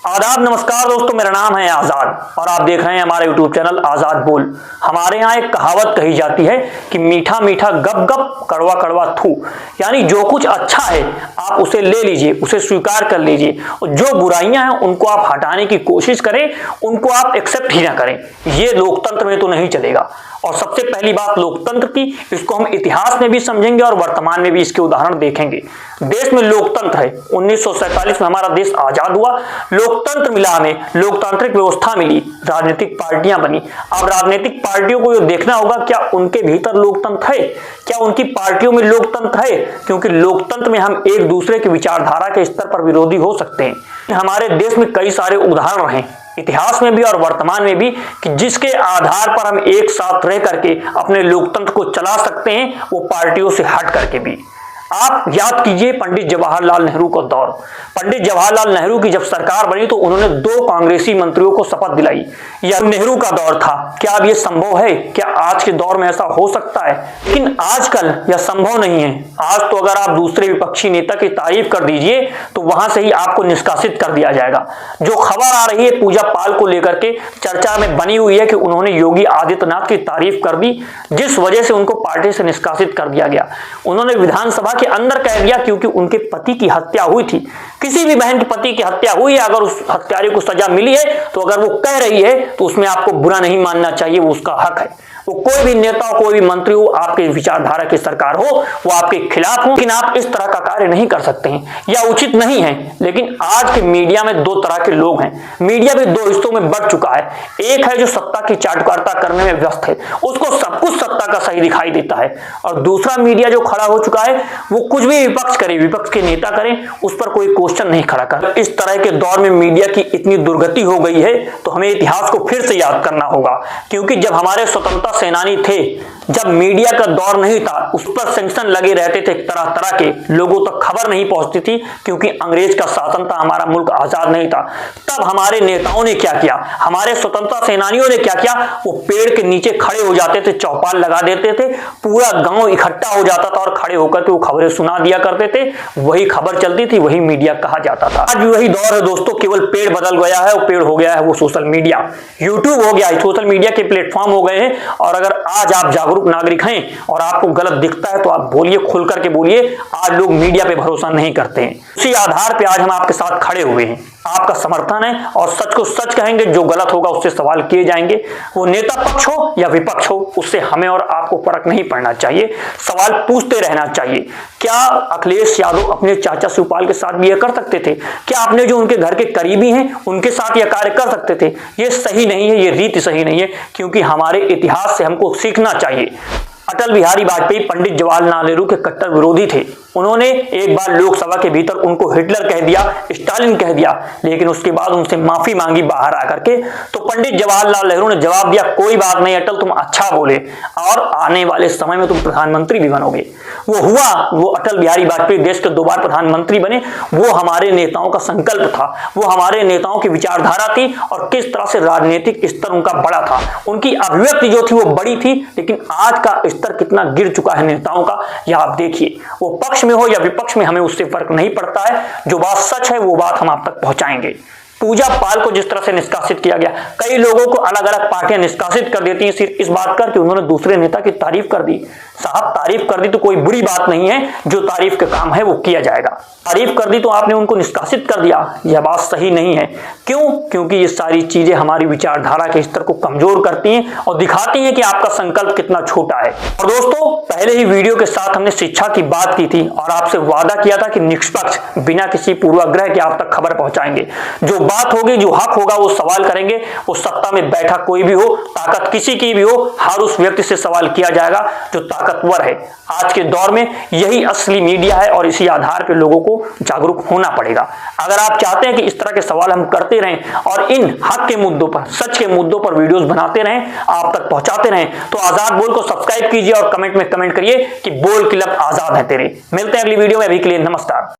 आदाब, नमस्कार दोस्तों, मेरा नाम है आजाद और आप देख रहे हैं हमारा यूट्यूब चैनल आजाद बोल। हमारे यहाँ एक कहावत कही जाती है कि मीठा मीठा गप गप, कड़वा कड़वा थू। यानी जो कुछ अच्छा है आप उसे ले लीजिए, उसे स्वीकार कर लीजिए, और जो बुराइयां हैं उनको आप हटाने की कोशिश करें, उनको आप एक्सेप्ट ही ना करें। ये लोकतंत्र में तो नहीं चलेगा। और सबसे पहली बात लोकतंत्र की, इसको हम इतिहास में भी समझेंगे और वर्तमान में भी इसके उदाहरण देखेंगे। देश में लोकतंत्र है। 1947 में हमारा देश आजाद हुआ, लोकतंत्र मिला, हमें लोकतांत्रिक व्यवस्था मिली, राजनीतिक पार्टियां बनी। अब राजनीतिक पार्टियों को यह देखना होगा क्या उनके भीतर लोकतंत्र है, क्या उनकी पार्टियों में लोकतंत्र है, क्योंकि लोकतंत्र में हम एक दूसरे की विचारधारा के स्तर पर विरोधी हो सकते हैं। हमारे देश में कई सारे उदाहरण रहे इतिहास में भी और वर्तमान में भी कि जिसके आधार पर हम एक साथ रह करके अपने लोकतंत्र को चला सकते हैं, वो पार्टियों से हट करके भी। आप याद कीजिए पंडित जवाहरलाल नेहरू का दौर। पंडित जवाहरलाल नेहरू की जब सरकार बनी तो उन्होंने 2 कांग्रेसी मंत्रियों को शपथ दिलाई। यह नेहरू का दौर था। क्या अब यह संभव है? क्या आज के दौर में ऐसा हो सकता है? लेकिन आजकल यह संभव नहीं है। आज तो अगर आप दूसरे विपक्षी नेता की तारीफ कर दीजिए तो वहां से ही आपको निष्कासित कर दिया जाएगा। जो खबर आ रही है पूजा पाल को लेकर के चर्चा में बनी हुई है कि उन्होंने योगी आदित्यनाथ की तारीफ कर दी, जिस वजह से उनको पार्टी से निष्कासित कर दिया गया। उन्होंने विधानसभा के अंदर कह दिया क्योंकि उनके पति की हत्या हुई थी। किसी भी बहन के पति की हत्या हुई है, अगर उस हत्यारे को सजा मिली है तो अगर वो कह रही है तो उसमें आपको बुरा नहीं मानना चाहिए, वो उसका हक है। वो कोई भी नेता हो, कोई भी मंत्री हो, आपके विचारधारा की सरकार हो, वो आपके खिलाफ हो, लेकिन आप इस तरह का कार्य नहीं कर सकते हैं, या उचित नहीं है। लेकिन आज के मीडिया में 2 तरह के लोग हैं। मीडिया भी 2 हिस्सों में बढ़ चुका है। एक है जो सत्ता की चाटुकारिता करने में व्यस्त है, उसको सब कुछ सत्ता का सही दिखाई देता है, और दूसरा मीडिया जो खड़ा हो चुका है वो कुछ भी विपक्ष करे, विपक्ष के नेता करें, उस पर कोई क्वेश्चन नहीं खड़ा कर। इस तरह के दौर में मीडिया की इतनी दुर्गति हो गई है तो हमें इतिहास को फिर से याद करना होगा। क्योंकि जब हमारे स्वतंत्रता सेनानी थे, जब मीडिया का दौर नहीं था, उस पर सेंक्शन लगे रहते थे, तरह तरह के लोगों तक खबर नहीं पहुंचती थी क्योंकि अंग्रेज का शासन था, हमारा मुल्क आजाद नहीं था। तब हमारे नेताओं ने क्या किया, हमारे स्वतंत्रता सेनानियों ने क्या किया, वो पेड़ के नीचे खड़े हो जाते थे, चौपाल लगा देते थे, पूरा गांव इकट्ठा हो जाता था और खड़े होकर के वो खबरें सुना दिया करते थे। वही खबर चलती थी, वही मीडिया कहा जाता था। आज भी वही दौर है दोस्तों, केवल पेड़ बदल गया है, वो पेड़ हो गया है वो सोशल मीडिया, यूट्यूब हो गया है, सोशल मीडिया के प्लेटफॉर्म हो गए हैं। और अगर आज आप जागरूक नागरिक हैं और आपको गलत दिखता है तो आप बोलिए, खुल करके बोलिए। आज लोग मीडिया पे भरोसा नहीं करते हैं, उसी आधार पे आज हम आपके साथ खड़े हुए हैं। आपका समर्थन है और सच को सच कहेंगे, जो गलत होगा उससे सवाल किए जाएंगे। वो नेता पक्ष हो या विपक्ष हो, उससे हमें और आपको फर्क नहीं पड़ना चाहिए, सवाल पूछते रहना चाहिए। क्या अखिलेश यादव अपने चाचा शिवपाल के साथ भी यह कर सकते थे? क्या अपने जो उनके घर के करीबी हैं उनके साथ यह कार्य कर सकते थे? ये सही नहीं है, ये रीति सही नहीं है, क्योंकि हमारे इतिहास से हमको सीखना चाहिए। अटल बिहारी वाजपेयी पंडित जवाहरलाल नेहरू के कट्टर विरोधी थे। उन्होंने एक बार लोकसभा के भीतर उनको हिटलर कह दिया, स्टालिन कह दिया, लेकिन उसके बाद उनसे माफी मांगी बाहर आकर के। तो पंडित जवाहरलाल नेहरू ने जवाब दिया, कोई बात नहीं अटल, तुम अच्छा बोले और आने वाले समय में तुम प्रधानमंत्री भी बनोगे। वो हुआ, वो अटल बिहारी वाजपेयी देश के 2 बार प्रधानमंत्री बने। वो हमारे नेताओं का संकल्प था, वो हमारे नेताओं की विचारधारा थी, और किस तरह से राजनीतिक स्तर उनका बड़ा था, उनकी अभिव्यक्ति जो थी वो बड़ी थी। लेकिन आज का स्तर कितना गिर चुका है नेताओं का, यह आप देखिए। वो पक्ष में हो या विपक्ष में, हमें उससे फर्क नहीं पड़ता है। जो बात सच है वो बात हम आप तक पहुंचाएंगे। पूजा पाल को जिस तरह से निष्कासित किया गया, कई लोगों को अलग अलग पार्टियां निष्कासित कर देती हैं सिर्फ इस बात कर कि उन्होंने दूसरे नेता की तारीफ कर दी। साहब, तारीफ कर दी तो कोई बुरी बात नहीं है, जो तारीफ का काम है वो किया जाएगा। तारीफ कर दी तो आपने उनको निष्कासित कर दिया, यह बात सही नहीं है। क्यों? क्योंकि ये सारी चीजें हमारी विचारधारा के स्तर को कमजोर करती हैं और दिखाती हैं कि आपका संकल्प कितना छोटा है। और दोस्तों, पहले ही वीडियो के साथ हमने शिक्षा की बात की थी और आपसे वादा किया था कि निष्पक्ष, बिना किसी पूर्वाग्रह के आप तक खबर पहुंचाएंगे। जो बात होगी, जो हक होगा, वो सवाल करेंगे। वो सत्ता में बैठा कोई भी हो, ताकत किसी की भी हो, हर उस व्यक्ति से सवाल किया जाएगा जो ताकतवर है। आज के दौर में यही असली मीडिया है और इसी आधार पर लोगों को जागरूक होना पड़ेगा। अगर आप चाहते हैं कि इस तरह के सवाल हम करते रहें और इन हक के मुद्दों पर, सच के मुद्दों पर वीडियोस बनाते रहें, आप तक पहुंचाते रहें, तो आजाद बोल को सब्सक्राइब कीजिए और कमेंट में कमेंट करिए कि बोल क्लब आजाद है तेरे। मिलते हैं अगली वीडियो में, अभी के लिए नमस्कार।